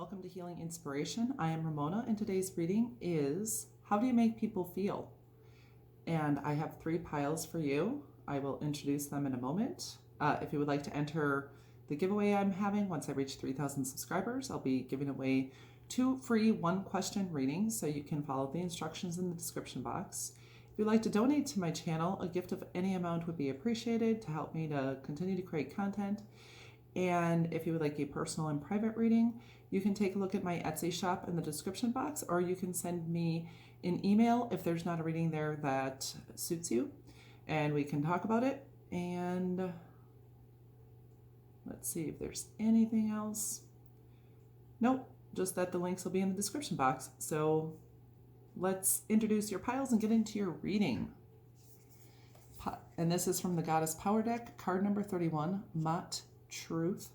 Welcome to Healing Inspiration. I am Ramona, and today's reading is How Do You Make People Feel? And I have 3 piles for you. I will introduce them in a moment. If you would like to enter the giveaway I'm having once I reach 3,000 subscribers, I'll be giving away 2 free 1-question readings, so you can follow the instructions in the description box. If you'd like to donate to my channel, a gift of any amount would be appreciated to help me to continue to create content. And if you would like a personal and private reading, you can take a look at my Etsy shop in the description box, or you can send me an email if there's not a reading there that suits you, and we can talk about it. And let's see if there's anything else. Nope, just that the links will be in the description box. So let's introduce your piles and get into your reading. And this is from the Goddess Power deck, card number 31, Mott Truth.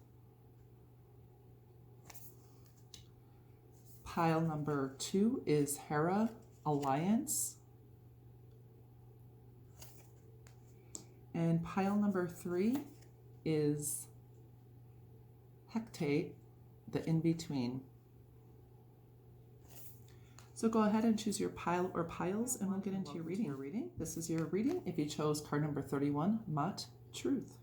Pile number 2 is Hera, Alliance. And pile number 3 is Hecate, the in-between. So go ahead and choose your pile or piles, and we'll get into your reading. This is your reading if you chose card number 31, Mott Truth.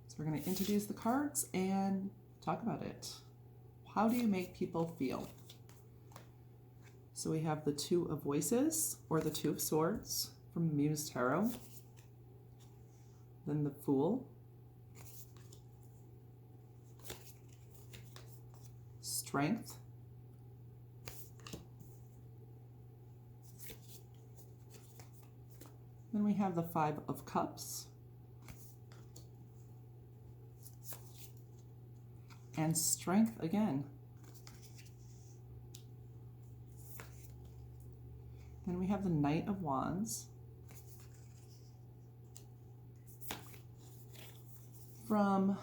So we're going to introduce the cards and talk about it. How do you make people feel? So we have the 2 of Voices, or the 2 of Swords from Muse Tarot. Then the Fool. Strength. Then we have the 5 of Cups. And Strength again. Then we have the Knight of Wands. From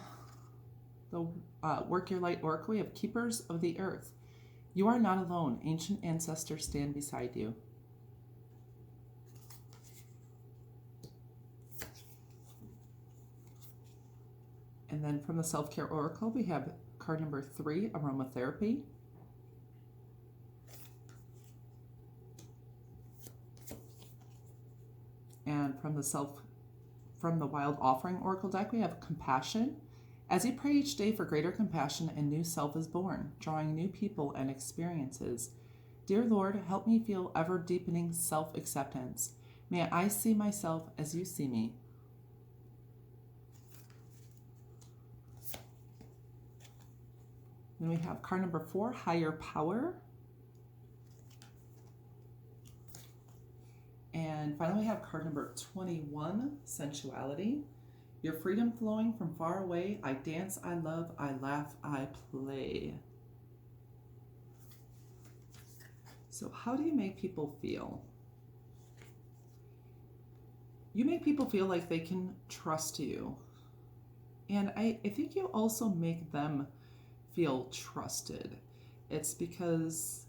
the Work Your Light Oracle, we have Keepers of the Earth. You are not alone. Ancient ancestors stand beside you. And then from the Self-Care Oracle, we have card number 3, Aromatherapy. And from the Wild Offering Oracle deck, we have Compassion. As you pray each day for greater compassion, a new self is born, drawing new people and experiences. Dear Lord, help me feel ever-deepening self-acceptance. May I see myself as you see me. Then we have card number 4, Higher Power. And finally we have card number 21, Sensuality. Your freedom flowing from far away. I dance, I love, I laugh, I play. So how do you make people feel? You make people feel like they can trust you. And I think you also make them feel trusted. It's because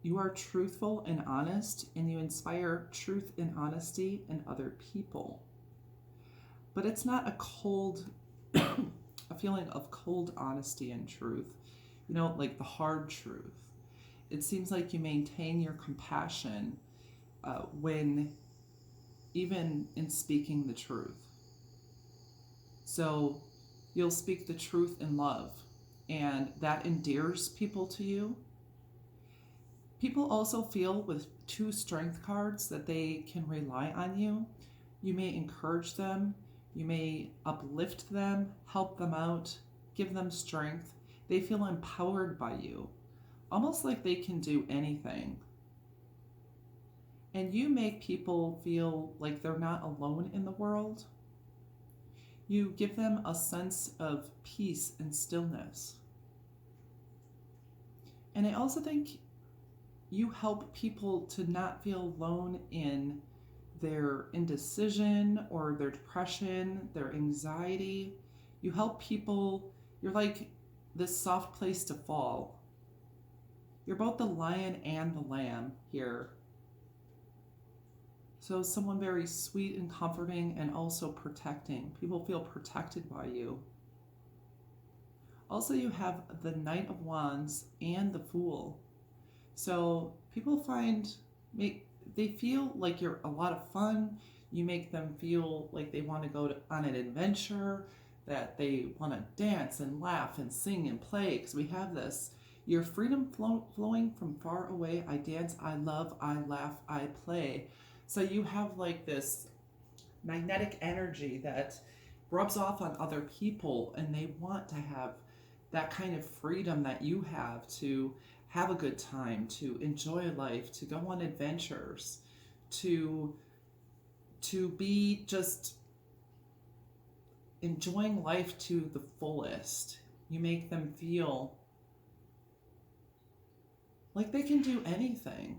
you are truthful and honest, and you inspire truth and honesty in other people. But it's not a cold, a feeling of cold honesty and truth, you know, like the hard truth. It seems like you maintain your compassion when even in speaking the truth. So you'll speak the truth in love, and that endears people to you. People also feel with 2 strength cards that they can rely on you. You may encourage them, you may uplift them, help them out, give them strength. They feel empowered by you, almost like they can do anything. And you make people feel like they're not alone in the world. You give them a sense of peace and stillness. And I also think you help people to not feel alone in their indecision or their depression, their anxiety. You help people, you're like this soft place to fall. You're both the lion and the lamb here. So someone very sweet and comforting and also protecting. People feel protected by you. Also, you have the Knight of Wands and the Fool. So people they feel like you're a lot of fun. You make them feel like they want to on an adventure, that they want to dance and laugh and sing and play. Because we have this, your freedom flowing from far away. I dance, I love, I laugh, I play. So you have like this magnetic energy that rubs off on other people, and they want to have that kind of freedom that you have to have a good time, to enjoy life, to go on adventures, to be just enjoying life to the fullest. You make them feel like they can do anything.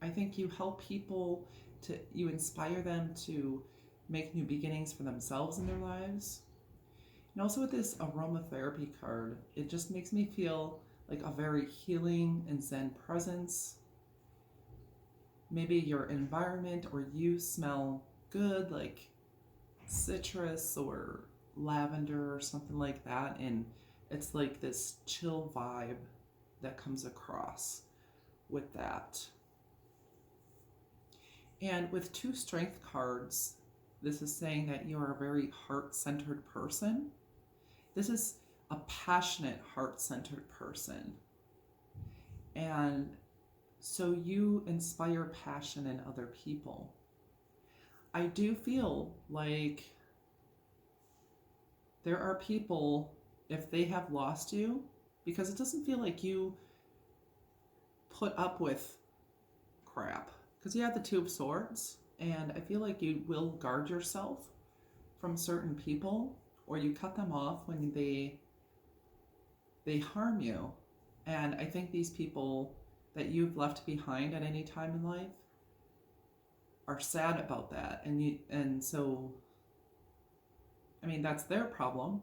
I think you help people you inspire them to make new beginnings for themselves in their lives. And also with this aromatherapy card, it just makes me feel like a very healing and zen presence. Maybe your environment or you smell good, like citrus or lavender or something like that, and it's like this chill vibe that comes across with that. And with 2 strength cards, this is saying that you are a very heart-centered person. This is a passionate, heart-centered person. And so you inspire passion in other people. I do feel like there are people, if they have lost you, because it doesn't feel like you put up with crap. Because you have the 2 of Swords, and I feel like you will guard yourself from certain people, or you cut them off when they harm you. And I think these people that you've left behind at any time in life are sad about that, and so I mean, that's their problem,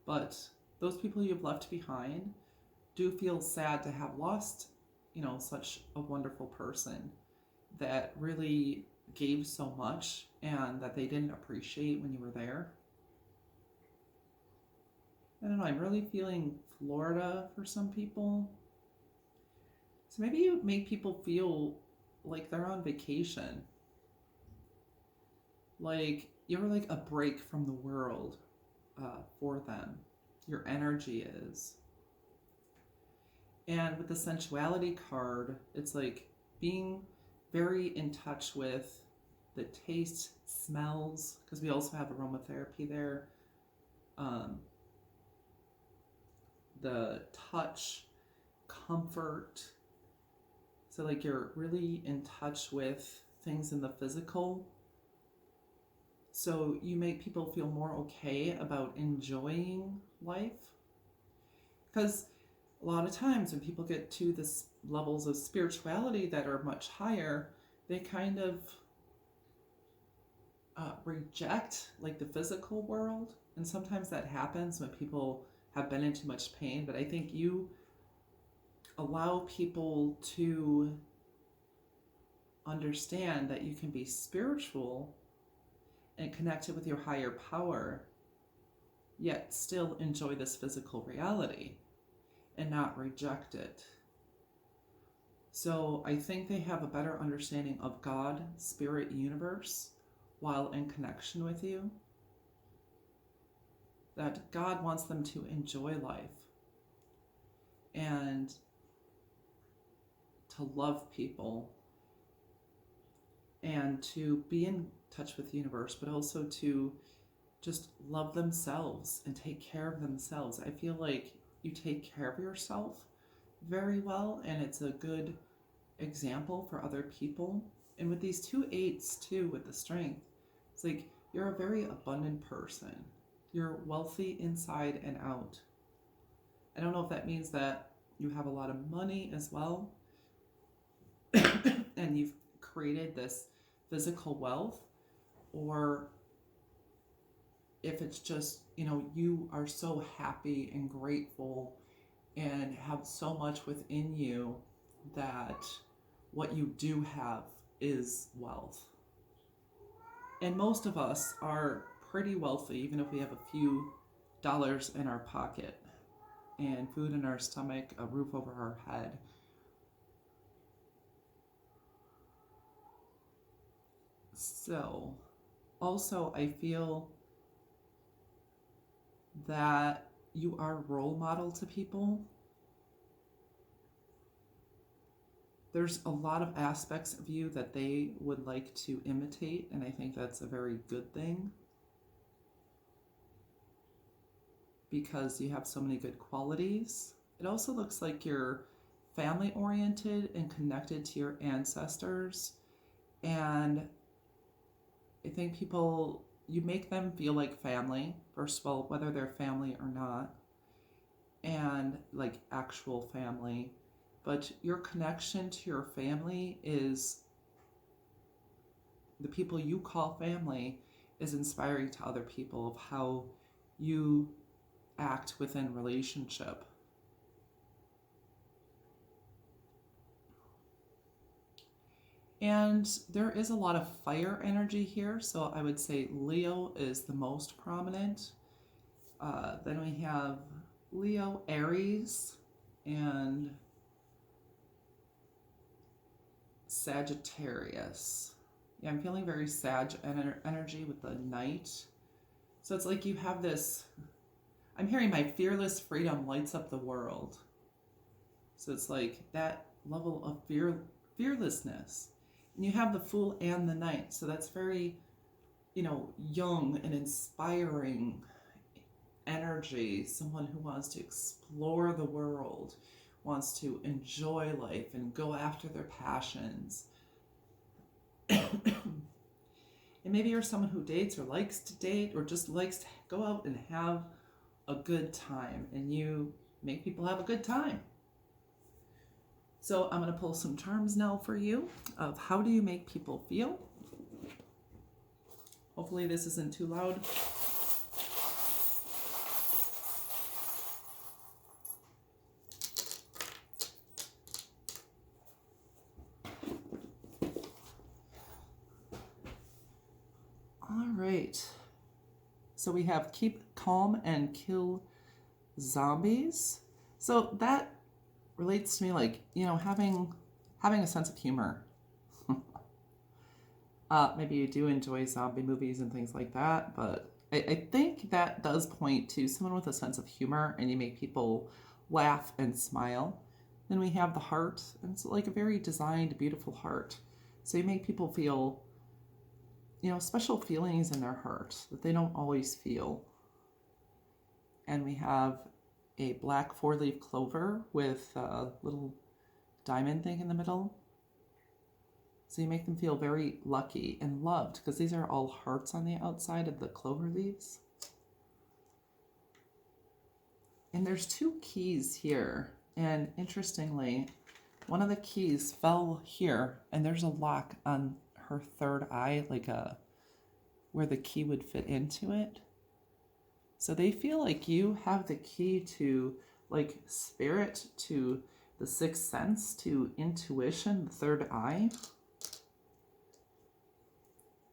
but those people you've left behind do feel sad to have lost, such a wonderful person that really gave so much and that they didn't appreciate when you were there. I don't know, I'm really feeling Florida for some people. So maybe you make people feel like they're on vacation. Like you're like a break from the world for them. Your energy is. And with the sensuality card, it's like being very in touch with the taste, smells, because we also have aromatherapy there. The touch, comfort. So like you're really in touch with things in the physical. So you make people feel more okay about enjoying life. Because a lot of times when people get to this levels of spirituality that are much higher, they kind of reject like the physical world. And sometimes that happens when people have been in too much pain. But I think you allow people to understand that you can be spiritual and connected with your higher power, yet still enjoy this physical reality and not reject it. So I think they have a better understanding of God, spirit, universe, while in connection with you. That God wants them to enjoy life and to love people and to be in touch with the universe, but also to just love themselves and take care of themselves. I feel like you take care of yourself very well, and it's a good example for other people. And with these 2 8s too, with the strength, it's like you're a very abundant person. You're wealthy inside and out. I don't know if that means that you have a lot of money as well and you've created this physical wealth, or if it's just, you are so happy and grateful and have so much within you that what you do have is wealth. And most of us are pretty wealthy, even if we have a few dollars in our pocket and food in our stomach, a roof over our head. So, also, I feel that you are a role model to people. There's a lot of aspects of you that they would like to imitate, and I think that's a very good thing because you have so many good qualities. It also looks like you're family oriented and connected to your ancestors, and I think people, you make them feel like family, first of all, whether they're family or not, and like actual family. But your connection to your family is, the people you call family, is inspiring to other people of how you act within relationship. And there is a lot of fire energy here, so I would say Leo is the most prominent. Then we have Leo, Aries, and Sagittarius. Yeah, I'm feeling very Sag energy with the Knight. So it's like you have this, I'm hearing my fearless freedom lights up the world. So it's like that level of fearlessness. And you have the Fool and the Knight. So that's very, young and inspiring energy. Someone who wants to explore the world, wants to enjoy life and go after their passions. And maybe you're someone who dates or likes to date or just likes to go out and have a good time, and you make people have a good time. So I'm going to pull some charms now for you of how do you make people feel. Hopefully this isn't too loud. All right. So we have keep calm and kill zombies. So that relates to me like, having a sense of humor. Maybe you do enjoy zombie movies and things like that, but I think that does point to someone with a sense of humor, and you make people laugh and smile. Then we have the heart, and it's like a very designed, beautiful heart. So you make people feel, special feelings in their heart that they don't always feel. And we have a black 4-leaf clover with a little diamond thing in the middle. So you make them feel very lucky and loved, because these are all hearts on the outside of the clover leaves. And there's 2 keys here. And interestingly, one of the keys fell here, and there's a lock on her third eye, like where the key would fit into it. So they feel like you have the key to like spirit, to the sixth sense, to intuition, the third eye.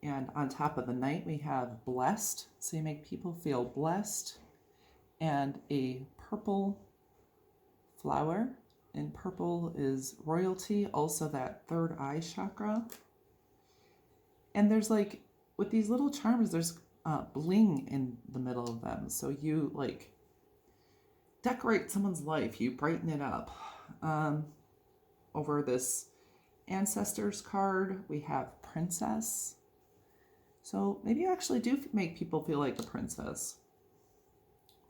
And on top of the Knight, we have blessed. So you make people feel blessed. And a purple flower. And purple is royalty, also that third eye chakra. And there's like, with these little charms, there's bling in the middle of them. So you like decorate someone's life. You brighten it up. Over this ancestors card, we have princess. So maybe you actually do make people feel like a princess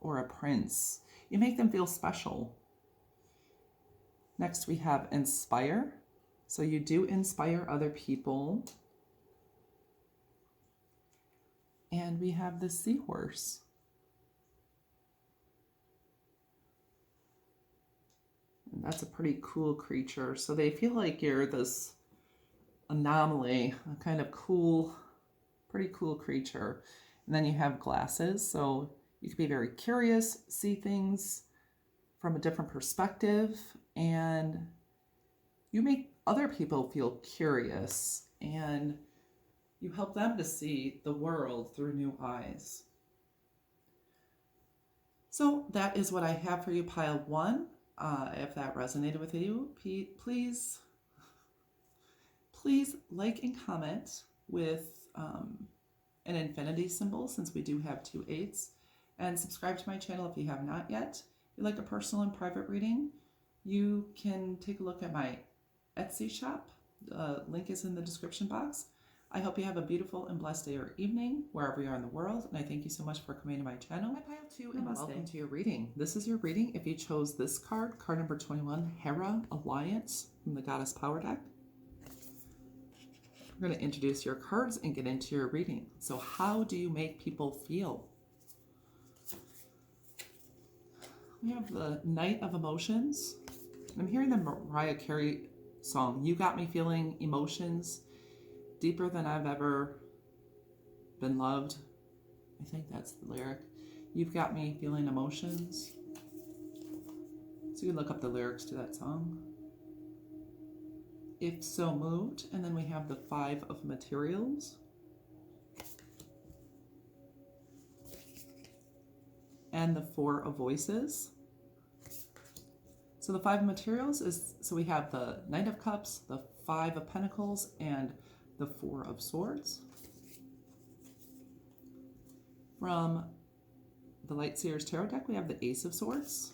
or a prince. You make them feel special. Next we have inspire. So you do inspire other people. And we have the seahorse. And that's a pretty cool creature. So they feel like you're this anomaly, a kind of cool, pretty cool creature. And then you have glasses. So you can be very curious, see things from a different perspective, and you make other people feel curious, and you help them to see the world through new eyes. So that is what I have for you, pile one. If that resonated with you, please like and comment with an infinity symbol, since we do have 2 8s. And subscribe to my channel if you have not yet. If you'd like a personal and private reading, you can take a look at my Etsy shop. The link is in the description box. I hope you have a beautiful and blessed day or evening, wherever you are in the world, and I thank you so much for coming to my channel. Hi, pile 2, and welcome to your reading. This is your reading if you chose this card number 21, Hera Alliance, from the Goddess Power deck. We're going to introduce your cards and get into your reading. So how do you make people feel? We have the Knight of Emotions. I'm hearing the Mariah Carey song, You Got Me Feeling Emotions Deeper Than I've Ever Been Loved. I think that's the lyric. You've got me feeling emotions. So you can look up the lyrics to that song. If so moved. And then we have the 5 of Materials. And the 4 of Voices. So the 5 of Materials is, so we have the Knight of Cups, the 5 of Pentacles, and the 4 of Swords. From the Light Seers Tarot deck, we have the Ace of Swords.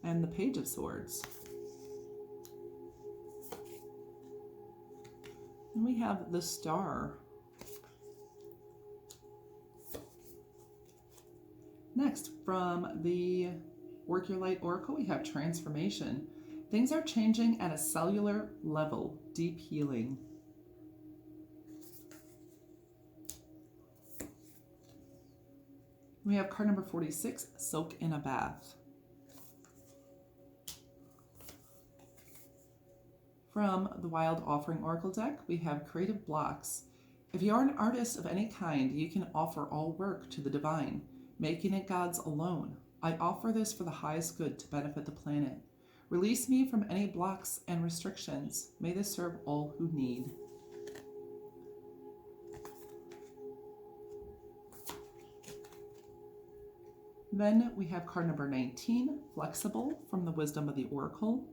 And the Page of Swords. And we have the Star. Next, from the Work Your Light Oracle, we have Transformation. Things are changing at a cellular level. Deep healing. We have card number 46, Soak in a Bath. From the Wild Offering Oracle deck, we have Creative Blocks. If you are an artist of any kind, you can offer all work to the divine, making it God's alone. I offer this for the highest good to benefit the planet. Release me from any blocks and restrictions. May this serve all who need. Then we have card number 19, Flexible, from the Wisdom of the Oracle.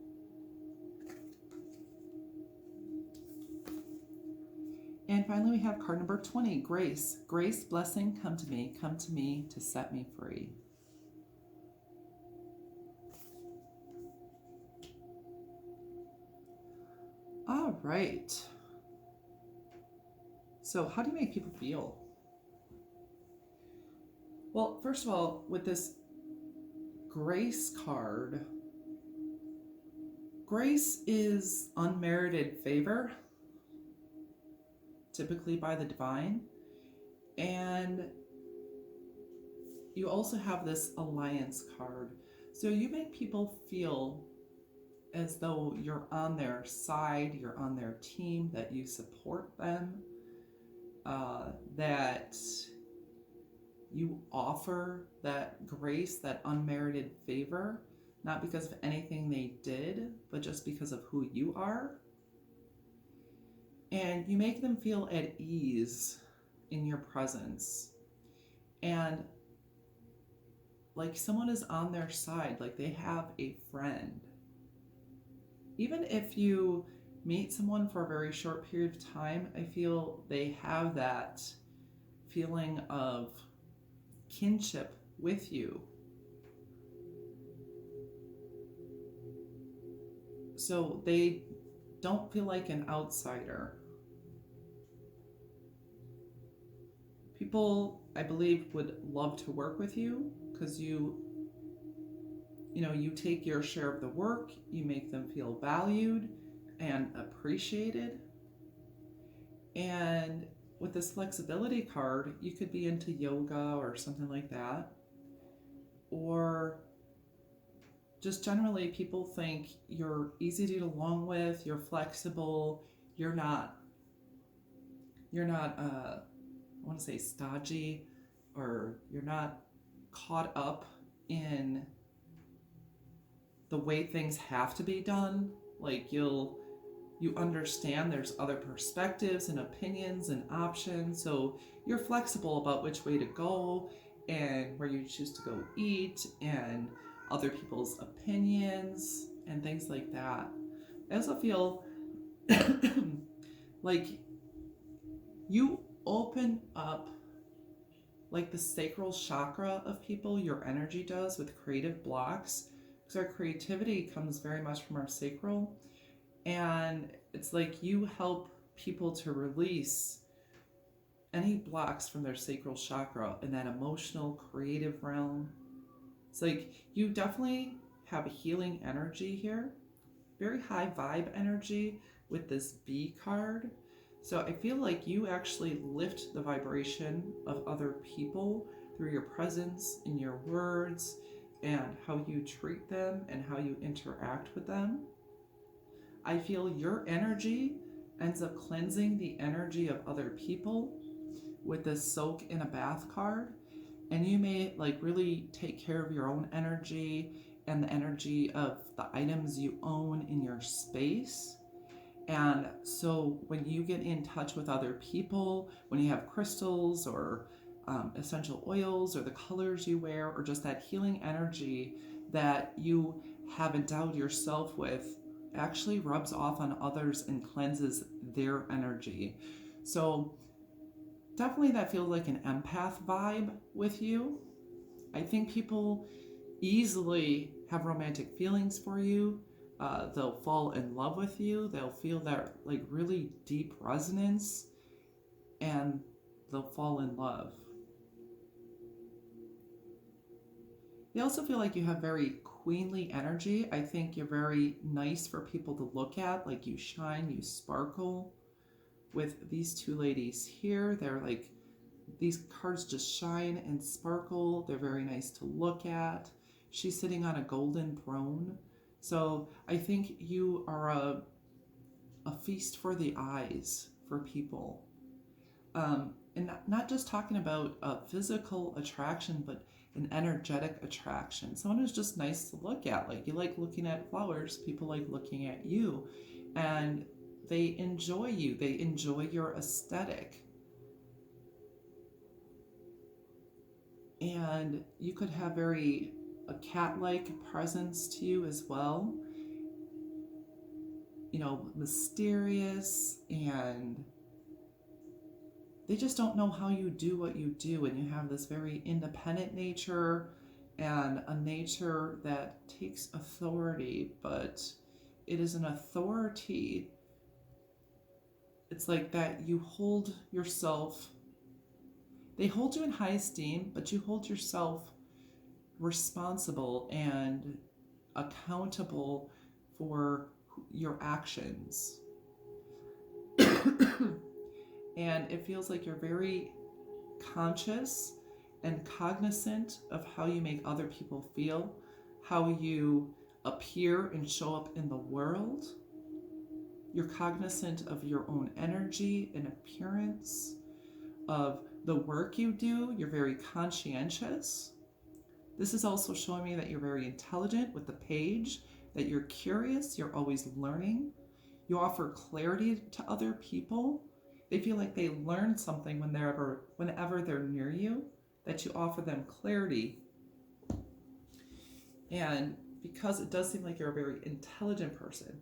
And finally, we have card number 20, Grace. Grace, blessing, come to me to set me free. All right. So how do you make people feel? Well, first of all, with this Grace card, grace is unmerited favor, typically by the divine. And you also have this Alliance card. So you make people feel as though you're on their side, you're on their team, that you support them, that you offer that grace, that unmerited favor, not because of anything they did, but just because of who you are. And you make them feel at ease in your presence. And like someone is on their side, like they have a friend. Even if you meet someone for a very short period of time, I feel they have that feeling of kinship with you. So they don't feel like an outsider. People, I believe, would love to work with you because you take your share of the work, you make them feel valued and appreciated. And with this flexibility card, you could be into yoga or something like that. Or just generally people think you're easy to get along with, you're flexible, you're not I want to say stodgy, or you're not caught up in the way things have to be done. Like you'll You understand there's other perspectives and opinions and options, so you're flexible about which way to go and where you choose to go eat and other people's opinions and things like that. I also feel like you open up like the sacral chakra of people, your energy does with creative blocks, because our creativity comes very much from our sacral. And it's like you help people to release any blocks from their sacral chakra in that emotional, creative realm. It's like you definitely have a healing energy here, very high vibe energy with this B card. So I feel like you actually lift the vibration of other people through your presence and your words and how you treat them and how you interact with them. I feel your energy ends up cleansing the energy of other people with this soak in a bath card. And you may like really take care of your own energy and the energy of the items you own in your space. And so when you get in touch with other people, when you have crystals or essential oils or the colors you wear or just that healing energy that you have endowed yourself with, actually rubs off on others and cleanses their energy. So definitely that feels like an empath vibe with you. I think people easily have romantic feelings for you. They'll fall in love with you. They'll feel that like really deep resonance and they'll fall in love. They also feel like you have very queenly energy. I think you're very nice for people to look at. Like you shine, you sparkle. With these two ladies here, they're like, these cards just shine and sparkle. They're very nice to look at. She's sitting on a golden throne. So I think you are a feast for the eyes for people. And not just talking about a physical attraction, but an energetic attraction. Someone who's just nice to look at. Like you like looking at flowers, people like looking at you. And they enjoy you. They enjoy your aesthetic. And you could have very a cat-like presence to you as well. You know, mysterious, and they just don't know how you do what you do, and you have this very independent nature and a nature that takes authority, but it is an authority. It's like that you hold yourself, they hold you in high esteem, but you hold yourself responsible and accountable for your actions. And it feels like you're very conscious and cognizant of how you make other people feel, how you appear and show up in the world. You're cognizant of your own energy and appearance, of the work you do. You're very conscientious. This is also showing me that you're very intelligent with the page, that you're curious, you're always learning. You offer clarity to other people. They feel like they learn something whenever they're near you, that you offer them clarity. And because it does seem like you're a very intelligent person,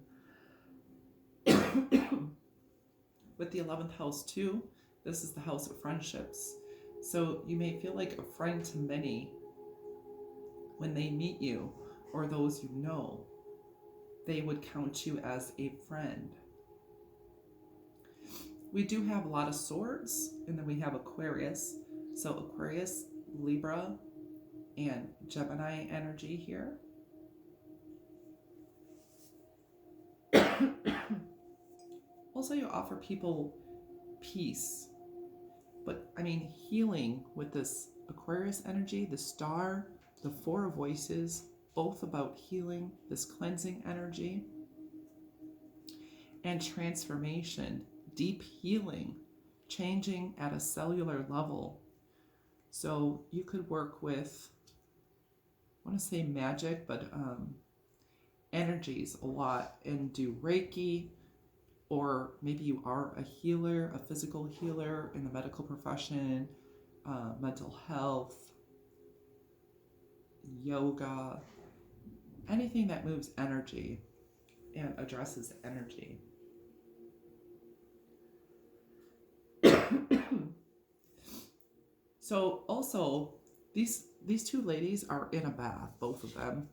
with the 11th house too, this is the house of friendships. So you may feel like a friend to many when they meet you, or those you know. They would count you as a friend. We do have a lot of swords, and then we have Aquarius. So Aquarius, Libra, and Gemini energy here. Also, you offer people peace, but I mean healing with this Aquarius energy, the star, the Four of Voices, both about healing, this cleansing energy, and transformation, deep healing, changing at a cellular level. So you could work with, I want to say magic, but energies a lot, and do Reiki, or maybe you are a healer, a physical healer in the medical profession, mental health, yoga, anything that moves energy and addresses energy. So also, these two ladies are in a bath, both of them.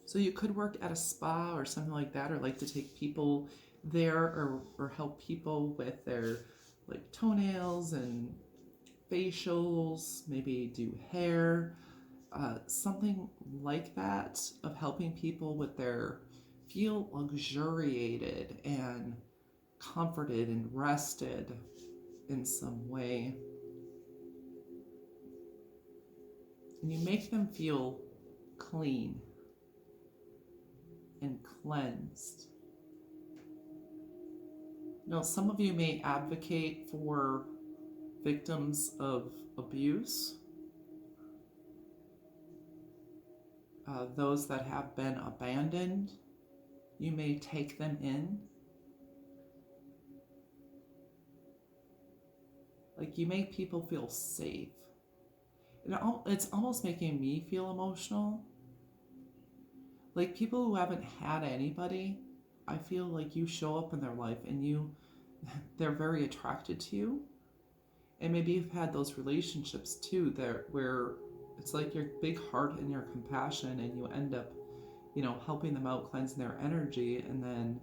So you could work at a spa or something like that, or like to take people there, or help people with their like toenails and facials, maybe do hair, something like that, of helping people with their feel luxuriated and comforted and rested in some way. And you make them feel clean and cleansed. Now, some of you may advocate for victims of abuse, those that have been abandoned. You may take them in. Like, you make people feel safe. And it's almost making me feel emotional. Like, people who haven't had anybody, I feel like you show up in their life and they're very attracted to you. And maybe you've had those relationships too, where it's like your big heart and your compassion, and you end up, helping them out, cleansing their energy, and then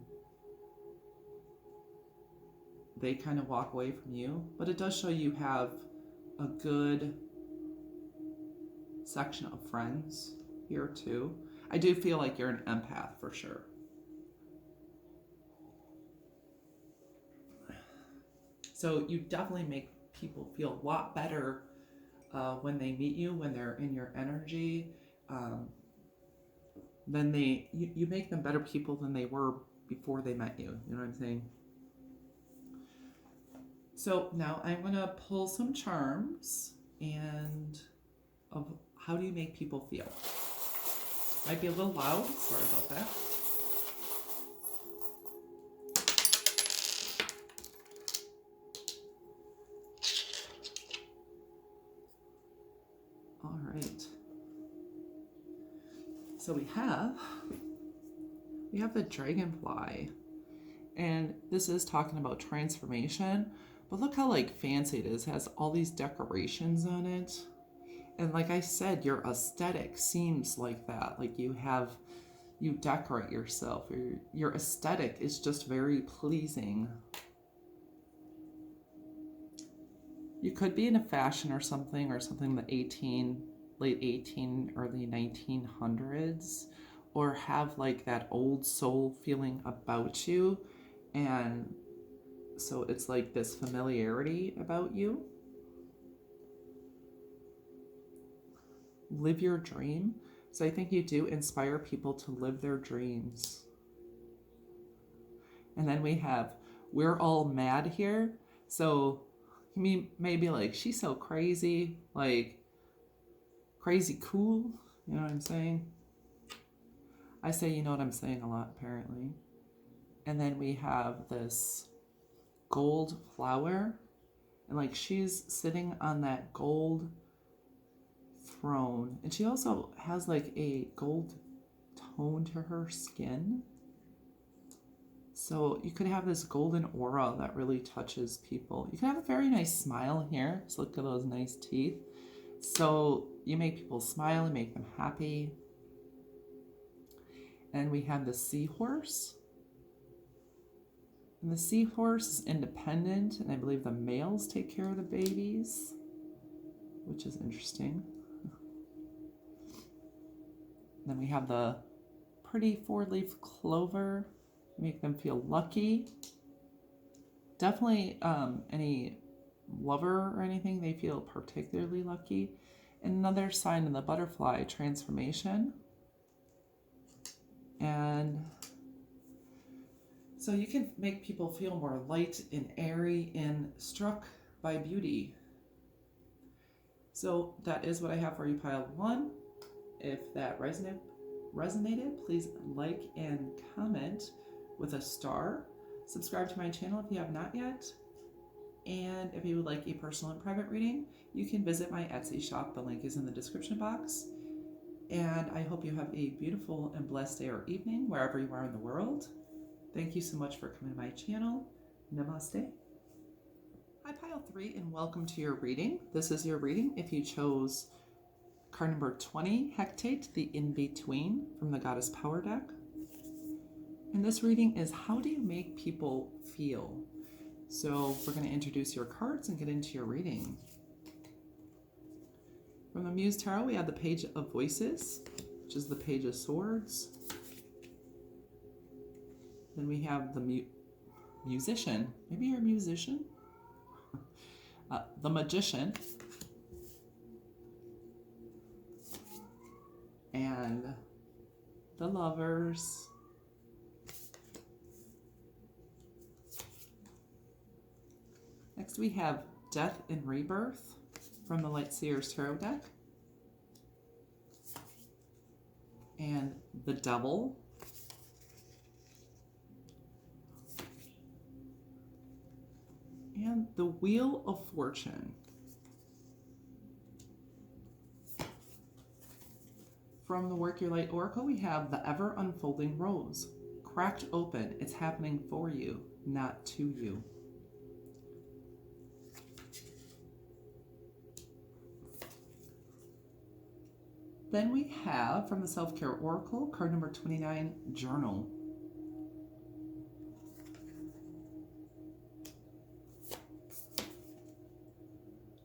they kind of walk away from you. But it does show you have a good section of friends here too. I do feel like you're an empath for sure. So you definitely make people feel a lot better when they meet you, when they're in your energy. Then you make them better people than they were before they met you. You know what I'm saying? So now I'm going to pull some charms and of how do you make people feel. Might be a little loud. Sorry about that. All right. So we have the dragonfly, and this is talking about transformation, but look how like fancy it is. It has all these decorations on it. And like I said, your aesthetic seems like that. Like you decorate yourself. Your aesthetic is just very pleasing. You could be in a fashion or something the late 18, early 1900s, or have like that old soul feeling about you. And so it's like this familiarity about you. Live your dream. So I think you do inspire people to live their dreams. And then we have, we're all mad here. So you may be like, she's so crazy, like crazy cool. You know what I'm saying? I say, you know what I'm saying a lot, apparently. And then we have this gold flower. And like she's sitting on that gold throne. And she also has like a gold tone to her skin. So you could have this golden aura that really touches people. You can have a very nice smile here. Just look at those nice teeth. So you make people smile and make them happy. And we have the seahorse. And the seahorse is independent, and I believe the males take care of the babies, which is interesting. Then we have the pretty 4-leaf clover. Make them feel lucky. Definitely any lover or anything, they feel particularly lucky. And another sign in the butterfly, transformation. And so you can make people feel more light and airy and struck by beauty. So that is what I have for you, pile 1. If that resonated, please like and comment with a star. Subscribe to my channel if you have not yet. And if you would like a personal and private reading, you can visit my Etsy shop. The link is in the description box. And I hope you have a beautiful and blessed day or evening wherever you are in the world. Thank you so much for coming to my channel. Namaste. Hi, Pile 3, and welcome to your reading. This is your reading if you chose card number 20, Hecate, the In-Between, from the Goddess Power deck. And this reading is, how do you make people feel? So we're going to introduce your cards and get into your reading. From the Muse Tarot, we have the Page of Voices, which is the Page of Swords. Then we have the Musician. Maybe you're a musician? The Magician. And the Lovers. Next we have Death and Rebirth from the Light Seers Tarot deck. And the Devil. And the Wheel of Fortune. From the Work Your Light Oracle, we have the Ever Unfolding Rose. Cracked open, it's happening for you, not to you. Then we have, from the Self-Care Oracle, card number 29, Journal.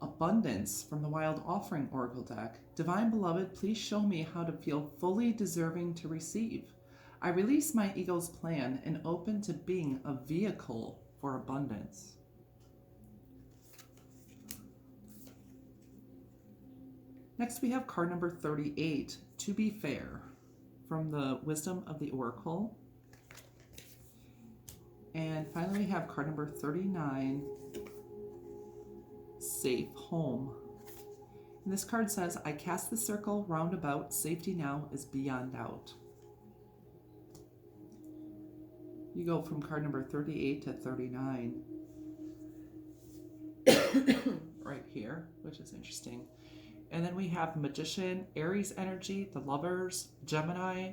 Abundance from the Wild Offering Oracle deck. Divine Beloved, please show me how to feel fully deserving to receive. I release my ego's plan and open to being a vehicle for abundance. Next we have card number 38, To Be Fair, from the Wisdom of the Oracle. And finally we have card number 39, Safe Home. And this card says, I cast the circle round about, safety now is beyond doubt. You go from card number 38 to 39 right here, which is interesting. And then we have Magician, Aries energy, the Lovers, Gemini,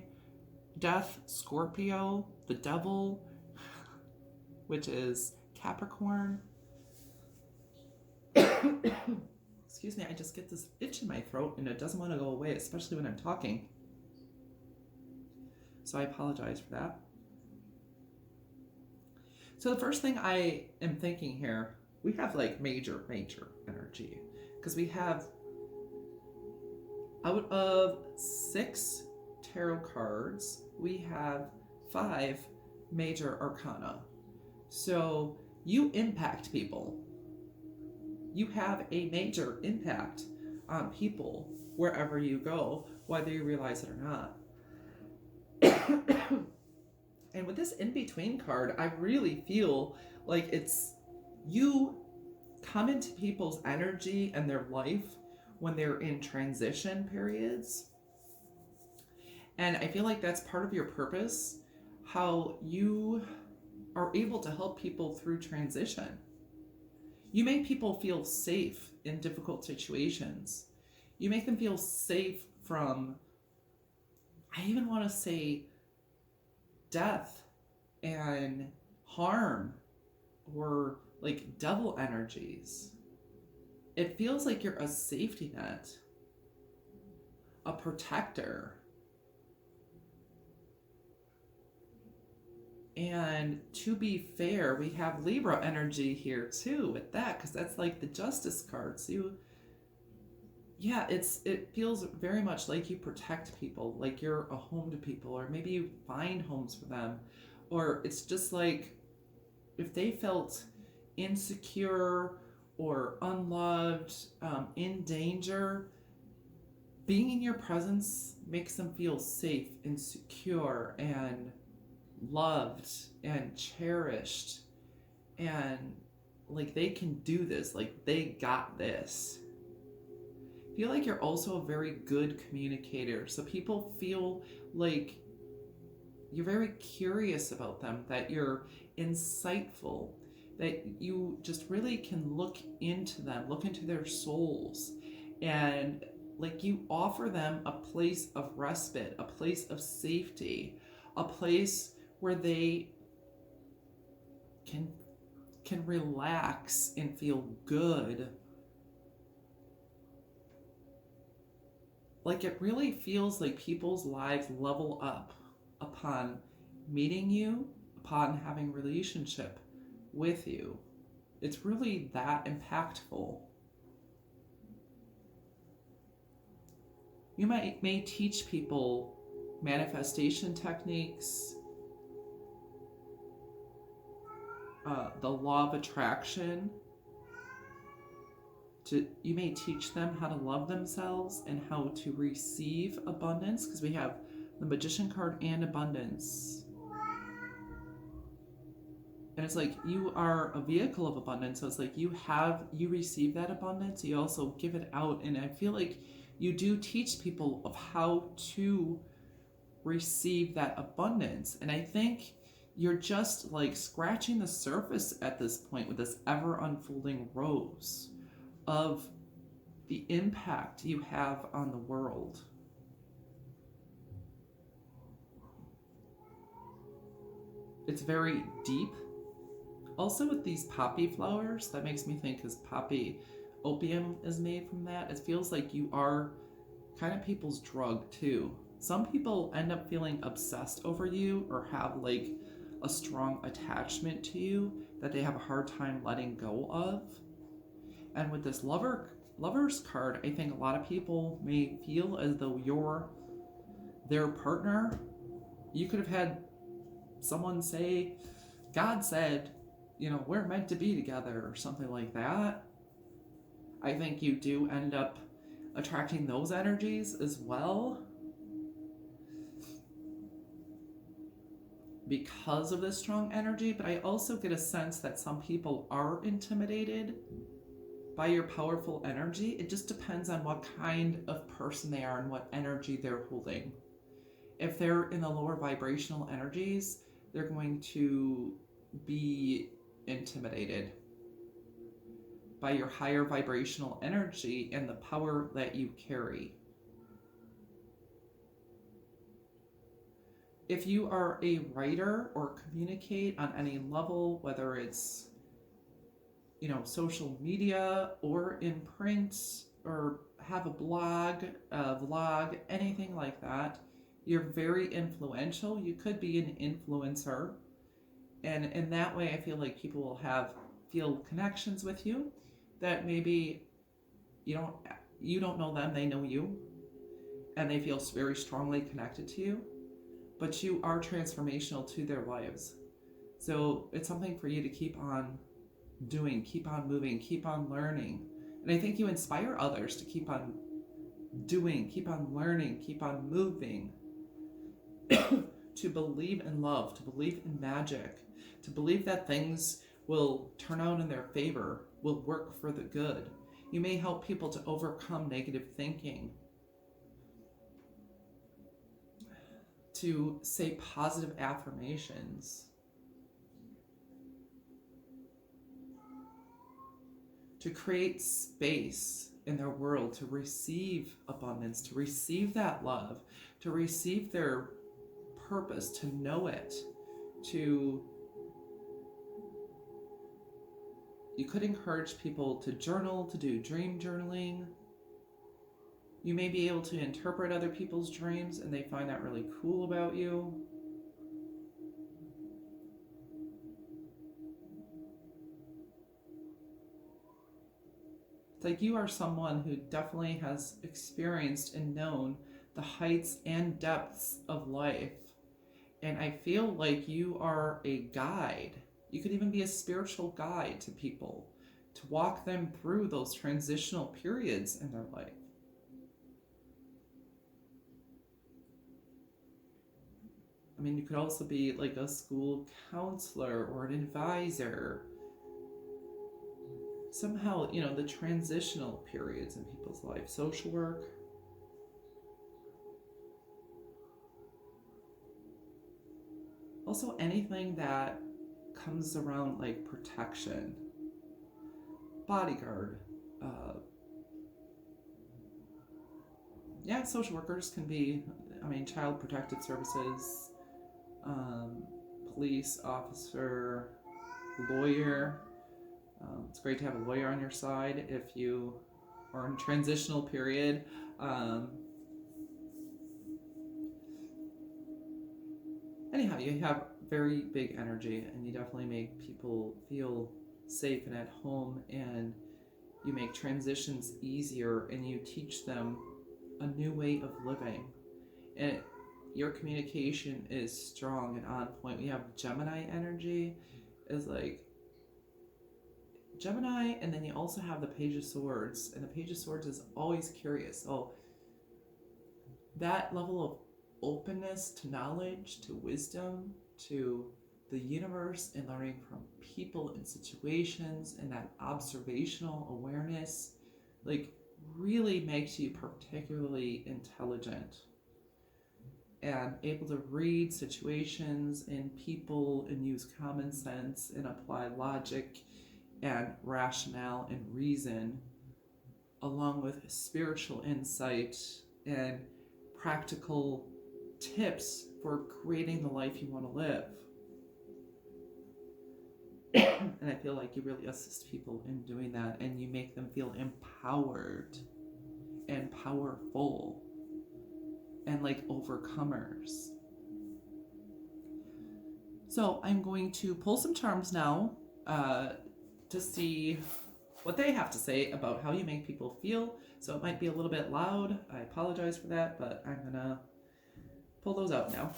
Death, Scorpio, the Devil, which is Capricorn. Excuse me, I just get this itch in my throat and it doesn't want to go away, especially when I'm talking. So I apologize for that. So the first thing I am thinking here, we have like major energy. Because we have, out of 6 tarot cards, we have 5 major arcana. So you impact people. You have a major impact on people wherever you go, whether you realize it or not. And with this in-between card, I really feel like it's you come into people's energy and their life when they're in transition periods. And I feel like that's part of your purpose, how you are able to help people through transition. You make people feel safe in difficult situations. You make them feel safe from, I even want to say, death and harm or like devil energies. It feels like you're a safety net, a protector. And to be fair, we have Libra energy here too with that, because that's like the Justice card. So it feels very much like you protect people, like you're a home to people, or maybe you find homes for them, or it's just like if they felt insecure or unloved, in danger, being in your presence makes them feel safe and secure and loved and cherished, and like they can do this, like they got this. I feel like you're also a very good communicator, so people feel like you're very curious about them, that you're insightful, that you just really can look into them, look into their souls, and like you offer them a place of respite, a place of safety, a place where they can relax and feel good. Like it really feels like people's lives level up upon meeting you, upon having relationship with you. It's really that impactful. You may teach people manifestation techniques, the law of attraction. You may teach them how to love themselves and how to receive abundance, because we have the Magician card and abundance. And it's like you are a vehicle of abundance. So it's like you receive that abundance, you also give it out. And I feel like you do teach people of how to receive that abundance. And I think you're just like scratching the surface at this point with this ever unfolding rose of the impact you have on the world. It's very deep. Also with these poppy flowers, that makes me think, because poppy opium is made from that. It feels like you are kind of people's drug too. Some people end up feeling obsessed over you or have like a strong attachment to you that they have a hard time letting go of. And with this lover's card, I think a lot of people may feel as though you're their partner. You could have had someone say, God said, we're meant to be together or something like that. I think you do end up attracting those energies as well, because of this strong energy. But I also get a sense that some people are intimidated by your powerful energy. It just depends on what kind of person they are and what energy they're holding. If they're in the lower vibrational energies, they're going to be intimidated by your higher vibrational energy and the power that you carry. If you are a writer or communicate on any level, whether it's social media or in print, or have a blog, a vlog, anything like that, you're very influential. You could be an influencer. And in that way, I feel like people will feel connections with you that maybe you don't know them, they know you, and they feel very strongly connected to you, but you are transformational to their lives. So it's something for you to keep on doing, keep on moving, keep on learning. And I think you inspire others to keep on doing, keep on learning, keep on moving, to believe in love, to believe in magic, to believe that things will turn out in their favor, will work for the good. You may help people to overcome negative thinking, to say positive affirmations, to create space in their world to receive abundance, to receive that love, to receive their purpose, to know it, you could encourage people to journal, to do dream journaling. You may be able to interpret other people's dreams and they find that really cool about you. It's like you are someone who definitely has experienced and known the heights and depths of life. And I feel like you are a guide. You could even be a spiritual guide to people, to walk them through those transitional periods in their life. I mean, you could also be like a school counselor or an advisor. Somehow, the transitional periods in people's life, social work. Also, anything that comes around like protection, bodyguard, yeah, social workers can be, I mean, child protective services, police officer, lawyer. It's great to have a lawyer on your side if you are in a transitional period. Anyhow, you have very big energy, and you definitely make people feel safe and at home, and you make transitions easier, and you teach them a new way of living. And your communication is strong and on point. We have Gemini energy, is like Gemini, and then you also have the Page of Swords, and the Page of Swords is always curious. So that level of openness to knowledge, to wisdom, to the universe, and learning from people and situations, and that observational awareness, like, really makes you particularly intelligent and able to read situations and people and use common sense and apply logic and rationale and reason, along with spiritual insight and practical tips for creating the life you want to live. And I feel like you really assist people in doing that, and you make them feel empowered and powerful and like overcomers. So I'm going to pull some charms now to see what they have to say about how you make people feel. So it might be a little bit loud. I apologize for that, but I'm gonna pull those out now.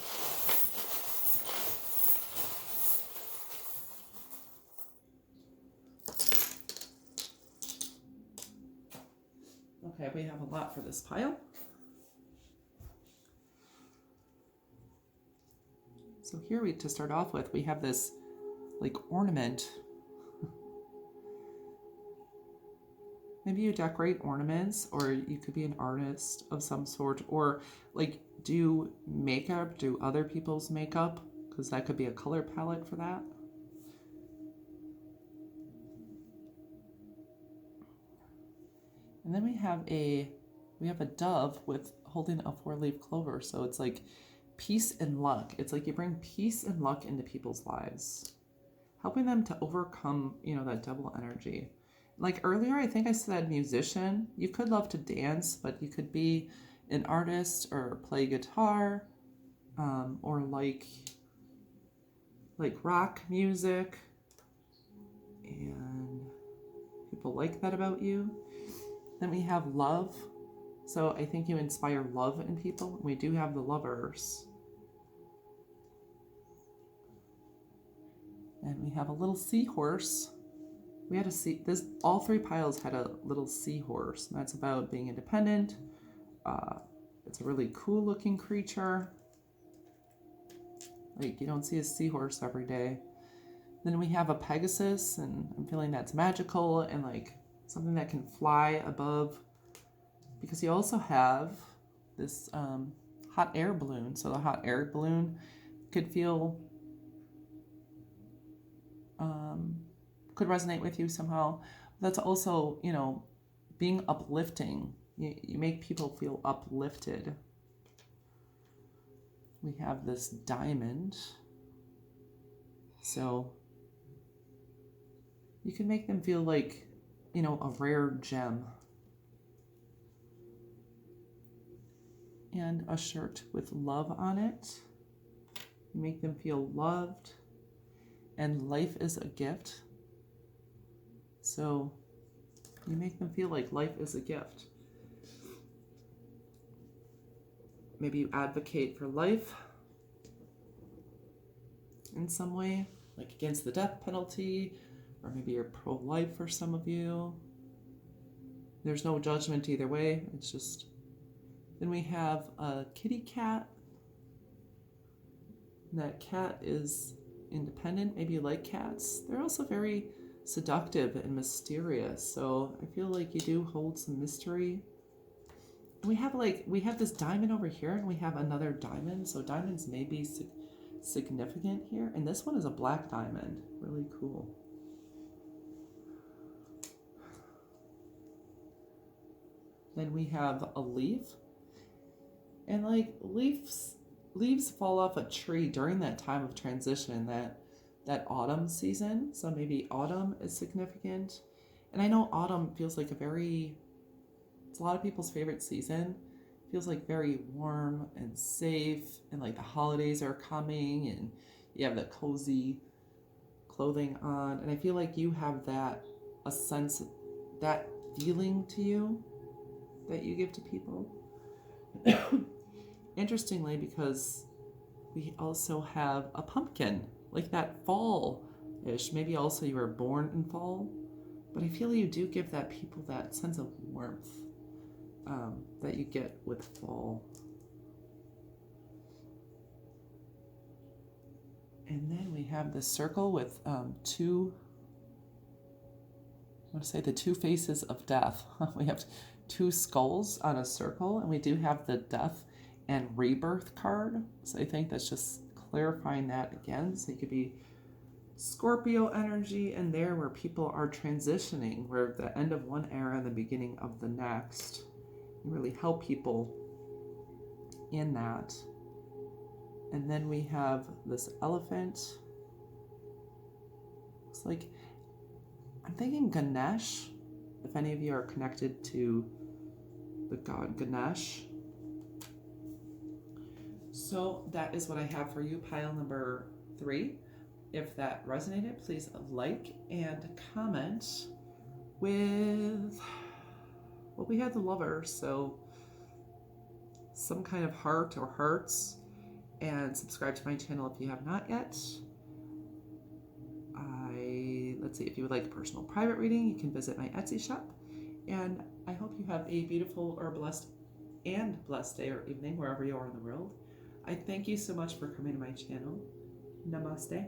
Okay, we have a lot for this pile. So here to start off with, we have this like ornament. Maybe you decorate ornaments, or you could be an artist of some sort, or like do makeup, do other people's makeup, because that could be a color palette for that. And then we have a dove with holding a 4-leaf clover. So it's like peace and luck. It's like you bring peace and luck into people's lives, helping them to overcome, that double energy. Like earlier, I think I said musician. You could love to dance, but you could be an artist or play guitar, or like rock music, and people like that about you. Then we have love. So I think you inspire love in people. We do have the Lovers. And we have a little seahorse. We had all 3 piles had a little seahorse. And that's about being independent. It's a really cool looking creature. Like, you don't see a seahorse every day. Then we have a Pegasus, and I'm feeling that's magical and like something that can fly above, because you also have this hot air balloon. So the hot air balloon could feel, could resonate with you somehow. That's also, being uplifting. You make people feel uplifted. We have this diamond. So you can make them feel like, a rare gem. And a shirt with love on it. You make them feel loved. And life is a gift. So you make them feel like life is a gift. Maybe you advocate for life in some way, like against the death penalty, or maybe you're pro-life for some of you. There's no judgment either way. It's just... Then we have a kitty cat. And that cat is independent. Maybe you like cats. They're also very seductive and mysterious. So I feel like you do hold some mystery. And we have this diamond over here, and we have another diamond. So diamonds may be significant here. And this one is a black diamond. Really cool. Then we have a leaf. And like leaves fall off a tree during that time of transition, that autumn season. So maybe autumn is significant. And I know autumn feels like it's a lot of people's favorite season. It feels like very warm and safe, and like the holidays are coming and you have that cozy clothing on. And I feel like you have a sense of that feeling to you that you give to people. Interestingly, because we also have a pumpkin, like that fall-ish. Maybe also you were born in fall, but I feel you do give that people that sense of warmth that you get with fall. And then we have the circle with the two faces of death. We have two skulls on a circle, and we do have the death and rebirth card. So I think that's just clarifying that again. So you could be Scorpio energy in there where people are transitioning, where the end of one era and the beginning of the next. You really help people in that. And then we have this elephant. It's like, I'm thinking Ganesh, if any of you are connected to the god Ganesh. So that is what I have for you, pile number 3. If that resonated, please like and comment with, well, we had the Lovers, so some kind of heart or hearts, and subscribe to my channel if you have not yet. Let's see, if you would like a personal private reading, you can visit my Etsy shop. And I hope you have a beautiful or blessed day or evening wherever you are in the world. I thank you so much for coming to my channel. Namaste.